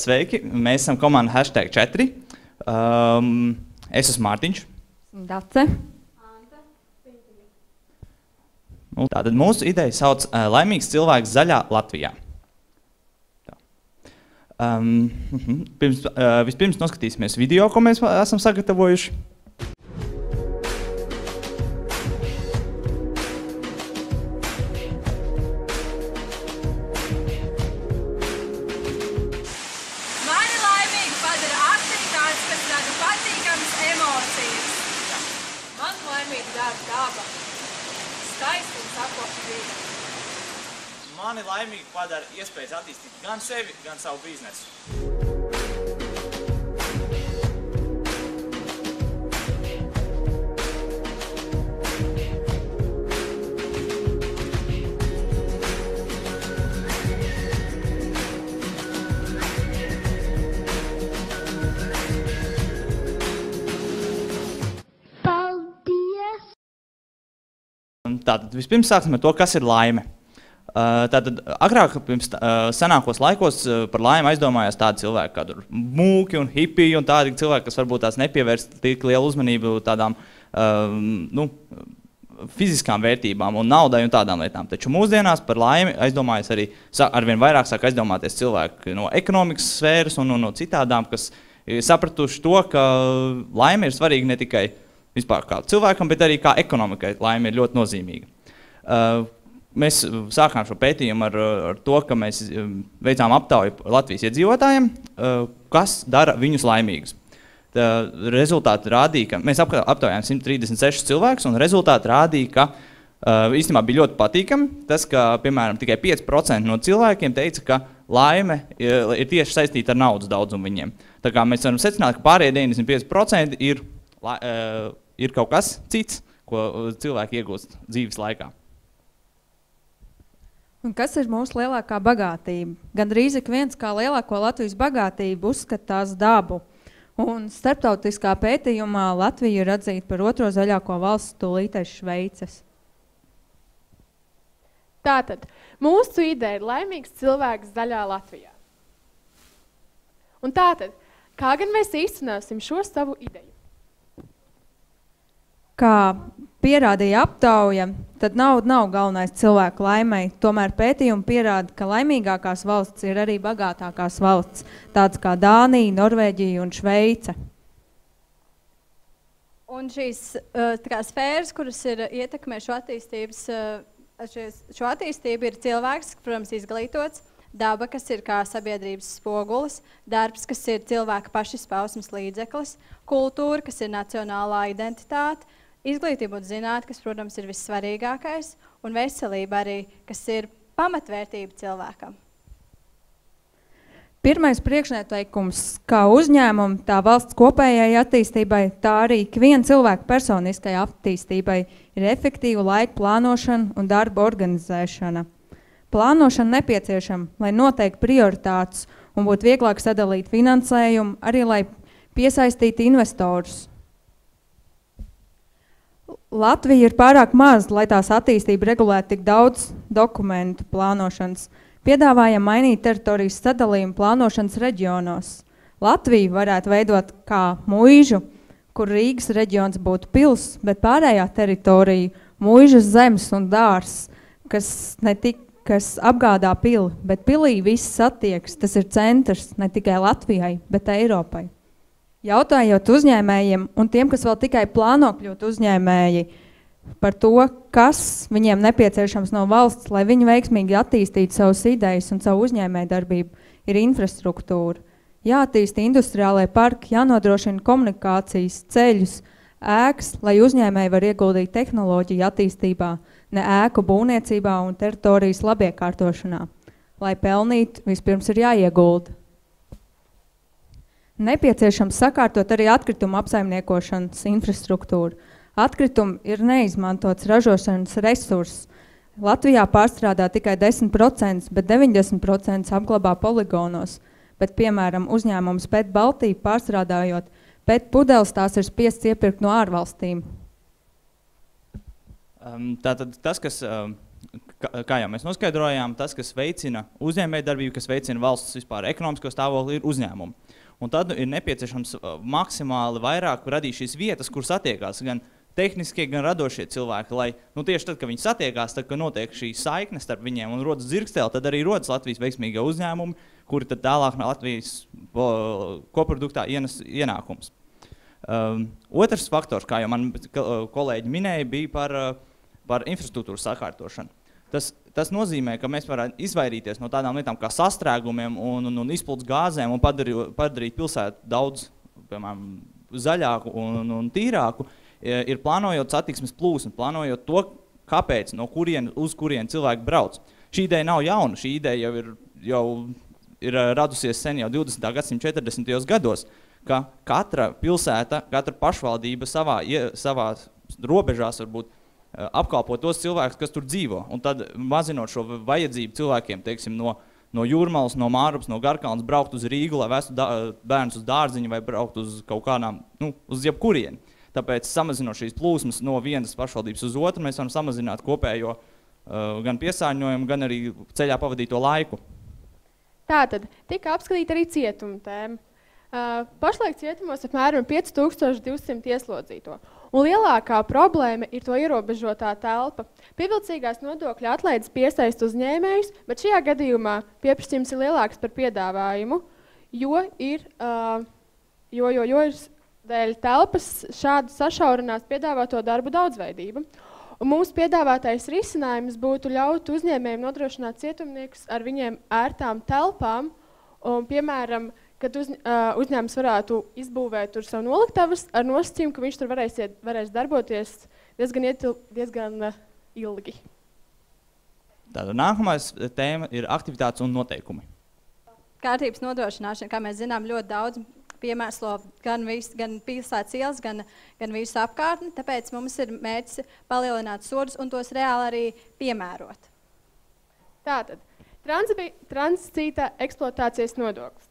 Sveiki, mēs esam komanda #4. Es esmu Mārtiņš. Dace. Tātad mūsu ideja sauc Laimīgs cilvēks zaļā Latvijā. Vispirms noskatīsimies video, ko mēs esam sagatavojuši. Mani laimīgi padara aktivitātes, kas rada patīkamas emocijas. Man laimīgi dara daba. Skaisti un sakoša vide. Mani laimīgi padara iespējas attīstīt gan sevi, gan savu biznesu. Tātad vispirms sāksim ar to, kas ir laime. Tātad agrāk pirms senākos laikos par laimi aizdomājās tādi cilvēki, kā mūki un hipiji un tādi cilvēki, kas varbūt tās nepievērst tik lielu uzmanību tādām fiziskām vērtībām un naudai un tādām lietām. Taču mūsdienās par laimi aizdomājas arī arvien vairāk sāk aizdomāties cilvēki no ekonomikas sfēras un no citādām, kas sapratuši to, ka laime ir svarīga ne tikai vispār kā cilvēkam, bet arī kā ekonomikai laime ir ļoti nozīmīga. Mēs sākām šo pētījumu ar to, ka mēs veicām aptauju Latvijas iedzīvotājiem, kas dara viņus laimīgus. Rezultāti rādīja, ka mēs aptaujājām 136 cilvēkus, un rezultāti rādīja, ka īstenībā bija ļoti patīkami tas, ka, piemēram, tikai 5% no cilvēkiem teica, ka laime ir tieši saistīta ar naudas daudzumu viņiem. Tā kā mēs varam secināt, ka pārējie 95% ir kaut kas cits, ko cilvēki iegūst dzīves laikā. Un kas ir mūsu lielākā bagātība? Gandrīz ik viens kā lielāko Latvijas bagātību uzskatās dabu. Un starptautiskā pētījumā Latvija ir atzīta par otro zaļāko valsts tūlītēs Šveices. Tātad, mūsu ideja ir laimīgs cilvēks zaļā Latvijā. Un tātad, kā gan mēs īstenosim šo savu ideju? Kā pierādīja aptauja, tad nauda nav galvenais cilvēku laimei. Tomēr pētījumi pierāda, ka laimīgākās valsts ir arī bagātākās valsts, tādas kā Dānija, Norvēģija un Šveice. Un šīs sfēras, kuras ir ietekmē šo attīstību, ir cilvēks, protams, izglītots, daba, kas ir kā sabiedrības spogulis, darbs, kas ir cilvēka pašizpausmes līdzeklis, kultūra, kas ir nacionālā identitāte, izglītība un zinātne, kas, protams, ir vissvarīgākais, un veselība arī, kas ir pamatvērtība cilvēkam. Pirmais priekšnoteikums, kā uzņēmuma, tā valsts kopējai attīstībai, tā arī ikviena cilvēka personiskai attīstībai ir efektīva laika plānošana un darba organizēšana. Plānošana nepieciešama, lai noteikti prioritātes un būtu vieglāk sadalīt finansējumu, arī lai piesaistītu investorus. Latvija ir pārāk maz, lai tās attīstība regulētu tik daudz dokumentu plānošanas. Piedāvājam mainīt teritorijas sadalījumu plānošanas reģionos. Latviju varētu veidot kā muižu, kur Rīgas reģions būtu pils, bet pārējā teritorija muižas zemes un dārs, kas apgādā pili, bet pilī viss attieks, tas ir centrs ne tikai Latvijai, bet Eiropai. Jautājot uzņēmējiem un tiem, kas vēl tikai plāno kļūt uzņēmēji par to, kas viņiem nepieciešams no valsts, lai viņi veiksmīgi attīstītu savas idejas un savu uzņēmēju darbību, ir infrastruktūra. Jāattīsta industriālai parki, jānodrošina komunikācijas, ceļus, ēkas, lai uzņēmēji var ieguldīt tehnoloģiju attīstībā, ne ēku būvniecībā un teritorijas labiekārtošanā. Lai pelnītu, vispirms ir jāiegulda. Nepieciešams sakārtot arī atkritumu apsaimniekošanas infrastruktūru. Atkritumi ir neizmantots ražošanas resurss. Latvijā pārstrādā tikai 10%, bet 90% apglabā poligonos. Bet, piemēram, uzņēmums PET Baltija pārstrādājot PET pudeles, tās ir spiests iepirkt no ārvalstīm. Tātad tas, kas kā jau mēs noskaidrojām, tas, kas veicina uzņēmējdarbību, kas veicina valsts vispār ekonomisko stāvokli, ir uzņēmumi. Un tad ir nepieciešams maksimāli vairāk radīt šīs vietas, kur satiekās gan tehniskie, gan radošie cilvēki, lai tieši tad, kad viņi satiekās, tad, kad notiek šī saikne starp viņiem un rodas dzirkstēli, tad arī rodas Latvijas veiksmīgie uzņēmumi, kuri tad tālāk no Latvijas koproduktā ienes ienākums. Otrs faktors, kā jau man kolēģi minēja, bija par infrastruktūras sakārtošanu. Tas nozīmē, ka mēs varētu izvairīties no tādām lietām kā sastrēgumiem un izplūdes gāzēm un padarīt pilsētu daudz, piemēram, zaļāku un tīrāku, ir plānojot satiksmes plūsmu, plānojot to, kāpēc, no uz kurien cilvēki brauc. Šī ideja nav jauna, šī ideja jau ir radusies sen jau 20. gadsimta 40. gados, ka katra pilsēta, katra pašvaldība savā robežās varbūt apkalpo tos cilvēkus, kas tur dzīvo. Un tad mazinot šo vajadzību cilvēkiem, teiksim, no Jūrmalas, no Mārupas, no Garkalnas braukt uz Rīgu, lai vestu bērnus uz dārziņu vai braukt uz kaut kādām, uz jebkurieni. Tāpēc samazinot šīs plūsmas no vienas pašvaldības uz otru, mēs varam samazināt kopējo gan piesārņojumu, gan arī ceļā pavadīto laiku. Tātad, tika apskatīta arī cietuma tēma. Pašlaik cietumos apmēram 5200 ieslodzīto. Un lielākā problēma ir to ierobežotā telpa. Pievilcīgās nodokļa atlaides piesaist uzņēmējus, bet šajā gadījumā pieprasījums ir lielāks par piedāvājumu, jo ir dēļ telpas šādu sašaurinās piedāvāto darbu daudzveidību. Un mūsu piedāvātais risinājums būtu ļaut uzņēmējiem nodrošināt cietumniekus ar viņiem ērtām telpām, un, piemēram, kad uzņēmums varētu izbūvēt tur savu noliktavas ar nosacījumu, ka viņš tur varēs darboties diezgan ilgi. Tātad nākamais tēma ir aktivitātes un noteikumi. Kārtības nodrošināšana, kā mēs zinām, ļoti daudz piemērslo gan pilsētas ielas, gan visu apkārtni, tāpēc mums ir mērķis palielināt sodus un tos reāli arī piemērot. Tātad, tranzīta eksploatācijas nodoklis.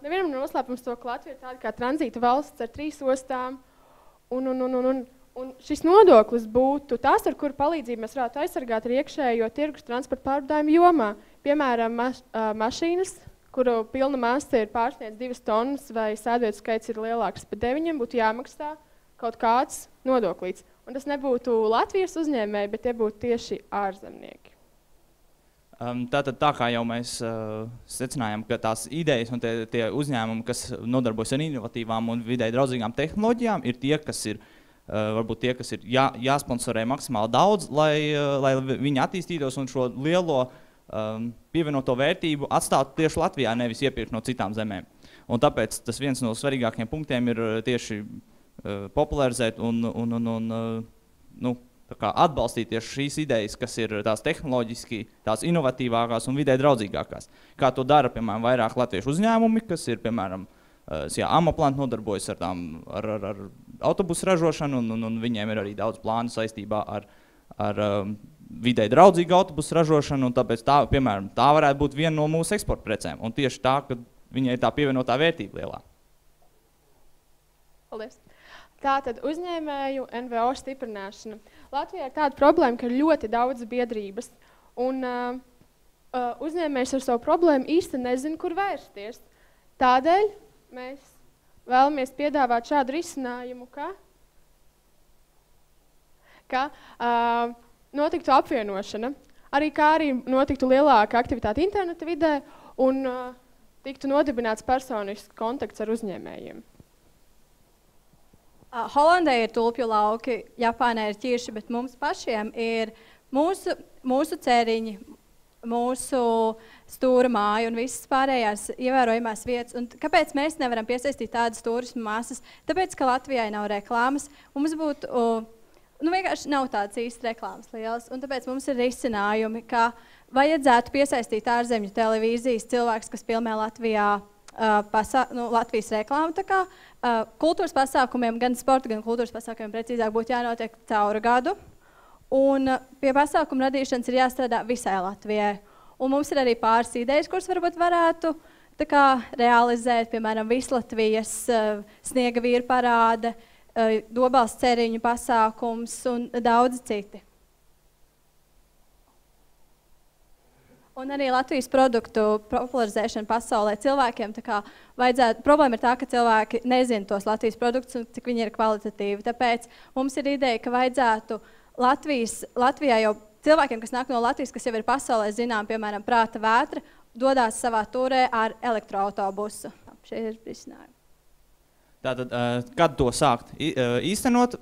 Nevienam noslēpums to, ka Latvija ir tāda kā tranzīta valsts ar 3 ostām, un šis nodoklis būtu tās, ar kuru palīdzību mēs varētu aizsargāt ar iekšējo tirgus transporta pārvadājumu jomā. Piemēram, mašīnas, kuru pilna masta ir pārsniedz 2 tonnas vai sēdvietu skaits ir lielāks par 9, būtu jāmaksā kaut kāds nodoklīts. Un tas nebūtu Latvijas uzņēmēji, bet tie būtu tieši ārzemnieki. Tātad tā kā jau mēs secinājām, ka tās idejas un tie uzņēmumi, kas nodarbojas ar inovatīvām un vidēji draudzīgām tehnoloģijām, ir tie, kas ir varbūt tie, kas ir jāsponsorē maksimāli daudz, lai viņi attīstītos un šo lielo pievienoto vērtību atstātu tieši Latvijā, nevis iepirkt no citām zemēm. Un tāpēc tas viens no svarīgākajiem punktiem ir tieši popularizēt un atbalstīt tieši šīs idejas, kas ir tās tehnoloģiski, tās inovatīvākās un vidē draudzīgākās. Kā to dara, piemēram, vairāk latviešu uzņēmumi, kas ir, piemēram, Amaplant nodarbojas ar autobusu ražošanu, un viņiem ir arī daudz plānu saistībā ar vidē draudzīgu autobusu ražošanu, un tāpēc piemēram, tā varētu būt viena no mūsu eksporta precēm, un tieši tā, ka viņai ir tā pievienotā vērtība lielā. Paldies. Tātad uzņēmēju NVO stiprināšana. Latvijā ir tāda problēma, ka ir ļoti daudz biedrības, un uzņēmējs ar savu problēmu īsti nezin, kur vērsties. Tādēļ mēs vēlamies piedāvāt šādu risinājumu, ka notiktu apvienošana, kā arī notiktu lielāka aktivitāte interneta vidē un tiktu nodibināts personisks kontakts ar uzņēmējiem. Holandē ir tulpju lauki, Japānā ir ķirši, bet mums pašiem ir mūsu ceriņi, mūsu stūra māja un visas pārējās ievērojamās vietas. Un kāpēc mēs nevaram piesaistīt tādas turismu masas? Tāpēc, ka Latvijai nav reklāmas, mums būtu, vienkārši nav tādas īsti reklāmas lielas, un tāpēc mums ir risinājumi, ka vajadzētu piesaistīt ārzemju televīzijas cilvēks, kas filmē Latvijā Latvijas reklāmu, tā kā kultūras pasākumiem, gan sporta, gan kultūras pasākumiem precīzāk būtu jānotiek cauri gadu. Un pie pasākumu radīšanas ir jāstrādā visai Latvijai. Un mums ir arī pāris idejas, kuras varbūt varētu realizēt, piemēram, Vislatvijas sniega vīru parāde, Dobals ceriņu pasākums un daudzi citi. Un arī Latvijas produktu popularizēšana pasaulē cilvēkiem tā kā vajadzētu, problēma ir tā, ka cilvēki nezina tos Latvijas produktus un cik viņi ir kvalitatīvi. Tāpēc mums ir ideja, ka vajadzētu Latvijā jau cilvēkiem, kas nāk no Latvijas, kas jau ir pasaulē zinām, piemēram, Prāta vētra, dodās savā turē ar elektroautobusu. Šie ir risinājumi. Tātad, kad to sākt īstenot,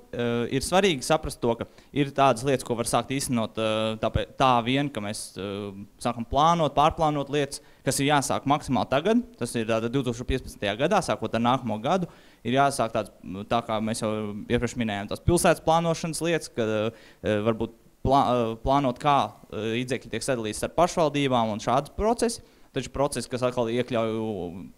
ir svarīgi saprast to, ka ir tādas lietas, ko var sākt īstenot tā vien, ka mēs sākam plānot, pārplānot lietas, kas ir jāsāk maksimāli tagad. Tas ir 2015. gadā, sākot ar nākamo gadu, ir jāsāk tā kā mēs jau iepriekš minējām, tās pilsētas plānošanas lietas, kad varbūt plānot, kā līdzekļi tiek sadalīts ar pašvaldībām un šādas procesi. Taču procesi, kas atkal iekļauj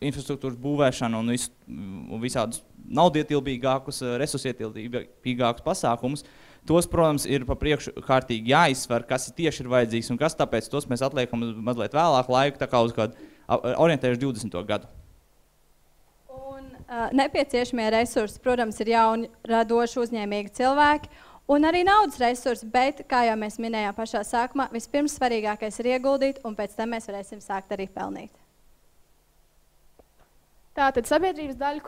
infrastruktūras būvēšanu un visādus naudietilpīgākus, resursietilpīgākus pasākumus, tos, protams, ir pa priekšu kārtīgi jāizsver, kas tieši ir vajadzīgs un kas, tāpēc tos mēs atliekam mazliet vēlāk laiku, tā kā uz kādu orientējuši 20. gadu. Un nepieciešamie resursi, protams, ir jauni, radoši, uzņēmīgi cilvēki, un arī naudas resursi, bet, kā jau mēs minējām pašā sākumā, vispirms svarīgākais ir ieguldīt, un pēc tam mēs varēsim sākt arī pelnīt. Tātad sabiedrības daļa,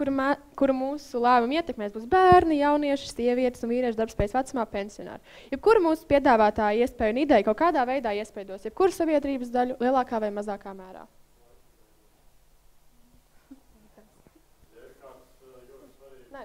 kuru mūsu lēmumu ietekmēs, būs bērni, jaunieši, sievietes un vīriešu darbspējas vecumā pensionāri. Jebkura mūsu piedāvātā iespēja un ideja kaut kādā veidā iespaidos jebkuru sabiedrības daļu lielākā vai mazākā mērā. Nē.